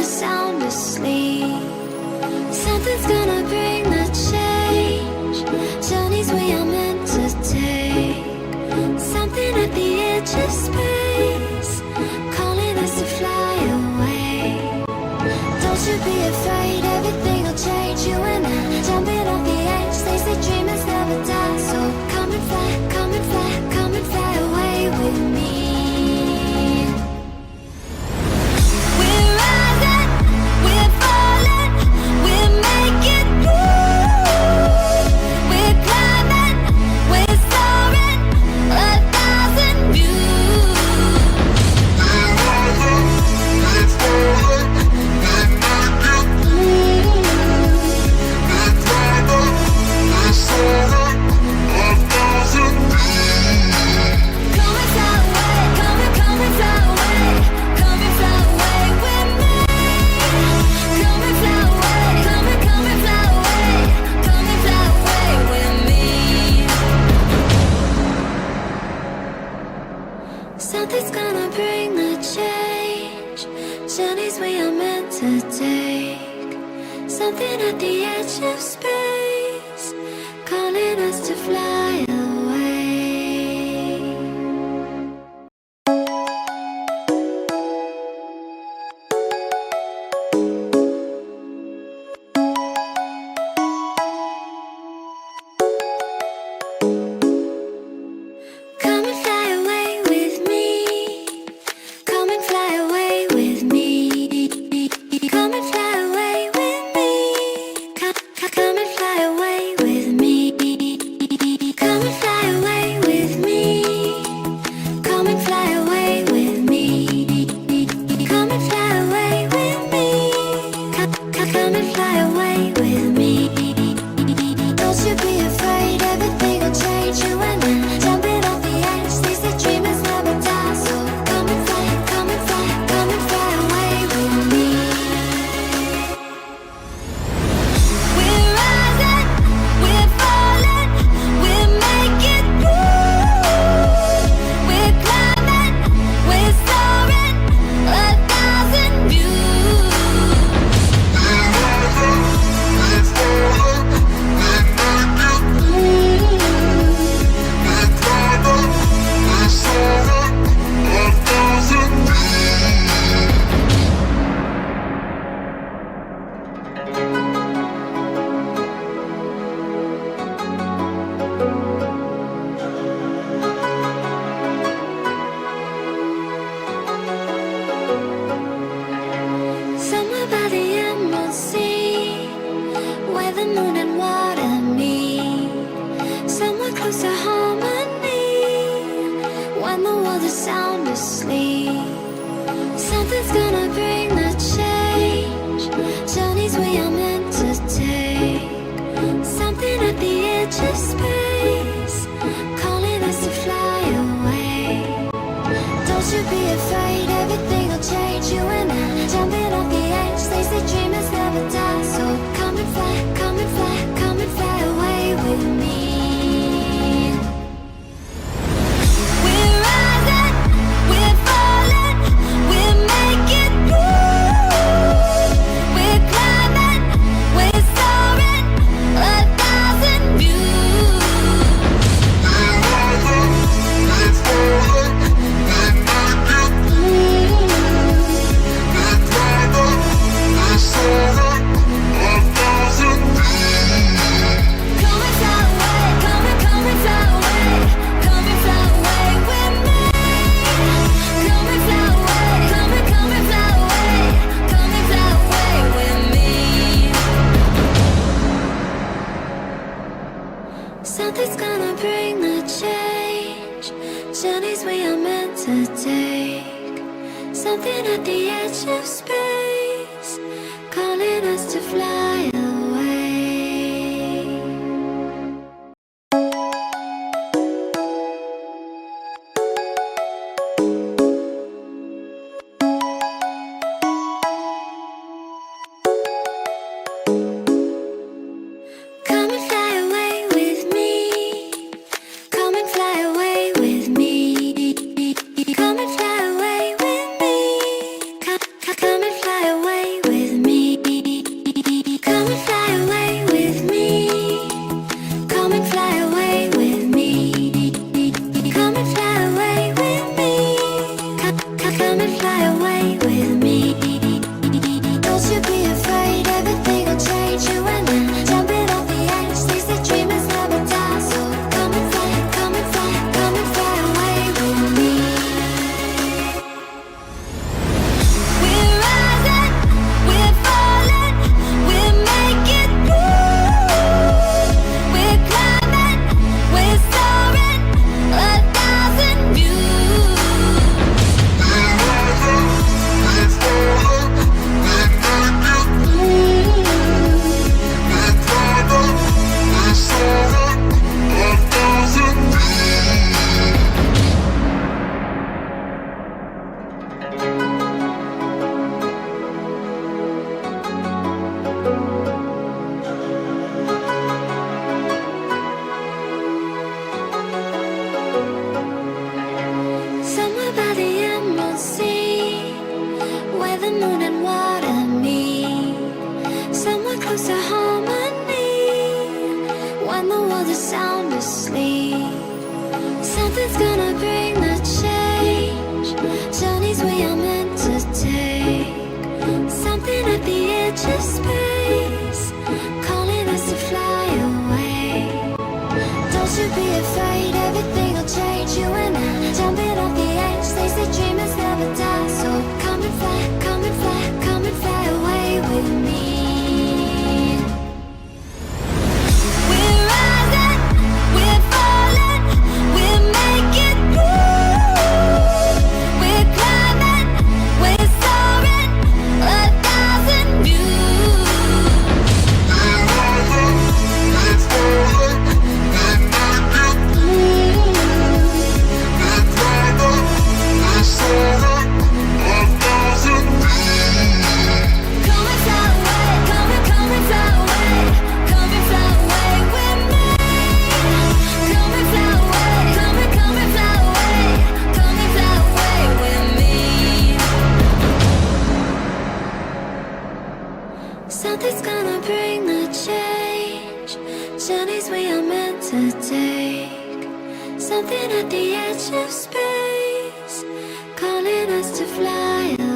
sound asleep. Something's gonna bring the change. Journeys we are meant to take. Something at the edge of space, calling us to fly away. Don't you be afraid, everything will change. You and I, jumping off the edge. They say dreamers never die. So come and fly, come and fly, come and fly away with me. We're rising, we're falling, we're making moves. We're climbing, we're soaring, 1,000 views. We're rising, we're falling, we're making moves. We're climbing, we're soaring, 1,000 views. Come and fly away, come and fly away, come and fly away with me. Come and fly away, come and fly away, come and fly away with me. Something's gonna bring the change. Journeys we are meant to take. Something at the edge of space, calling us to fly away. Come and fly away with me. Come and fly away with me. Come and fly away with me. Come and fly away with me. Come and fly away with me. Come and fly away with me. Come and fly away with me. Come and fly away with me. Don't you be afraid, everything will change. You and I, jumping off the edge. They say dreamers never die. So come and fly, come and fly, come and fly away with me. We're rising, we're falling, we're making moves. We're climbing, we're soaring, 1,000 views. We're rising, we're falling, we're making moves. We're climbing, we're soaring, 1,000 views. Somewhere by the emerald sea, where the moon and water meet. Somewhere close to harmony, when the world is sound asleep. Something's gonna bring the change. Journeys we are meant to take. Something at the edge of space, calling us to fly away. Don't you be afraid, everything will change. You and I, jumping off the edge. They say dreamers never die. So come and fly, come and fly, come and fly away with me. We're rising, we're falling, we're making moves. Something's gonna bring the change. Journeys we are meant to take. Something at the edge of space, calling us to fly away. Don't you be afraid, everything will change. You and I, jumping off the edge. They say dreamers never die, so come and fly, come and fly, come and fly away with me. We're rising, we're falling, we're making moves. We're climbing, we're soaring, 1,000 views. We're rising, we're falling, we're making moves. We're climbing, we're soaring, 1,000 views. Come and fly away, come and fly away, come and fly away with me. Come and fly away, come and fly away, come and fly away with me. Something's gonna bring the change. Journeys we are meant to take. Something at the edge of space, calling us to fly away.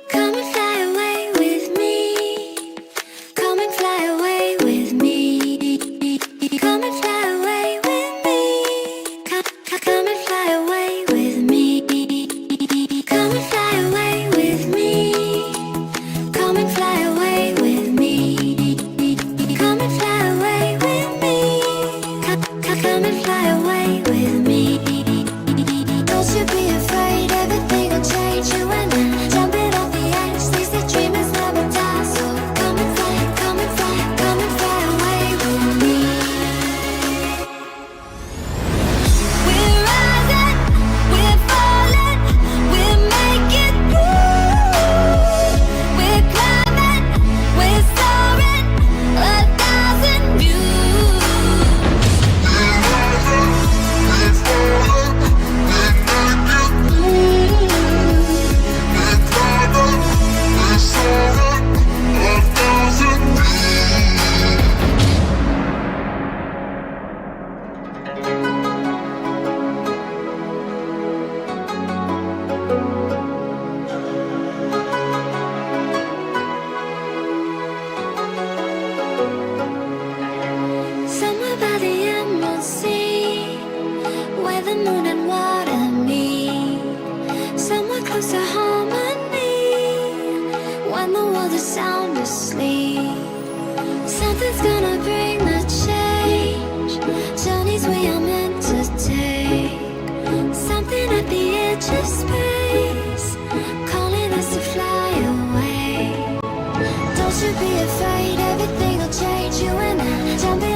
Come and fly away with me. Come and fly away with me. Come and fly away with me. Come and fly away with me. Come and fly away with me. Come and fly away with me. Come and fly away with me. Come and fly away with me. Don't you be afraid, everything will change. You and I, jumping off the edge. They say dreamers never die, so come and fly, come and fly, come and fly away with me. We're rising, we're falling, we're making moves. We're climbing, we're soaring, 1,000 views. We're rising, we're falling, we're making moves. We're climbing, we're soaring, 1,000 Somewhere by the emerald sea, where the moon and water meet. Somewhere close to harmony, when the world is sound asleep. Something's gonna bring the change. Journeys we are meant to take. Something at the edge of space, calling us to fly away. Don't you be afraid, everything will change. You and I, jumping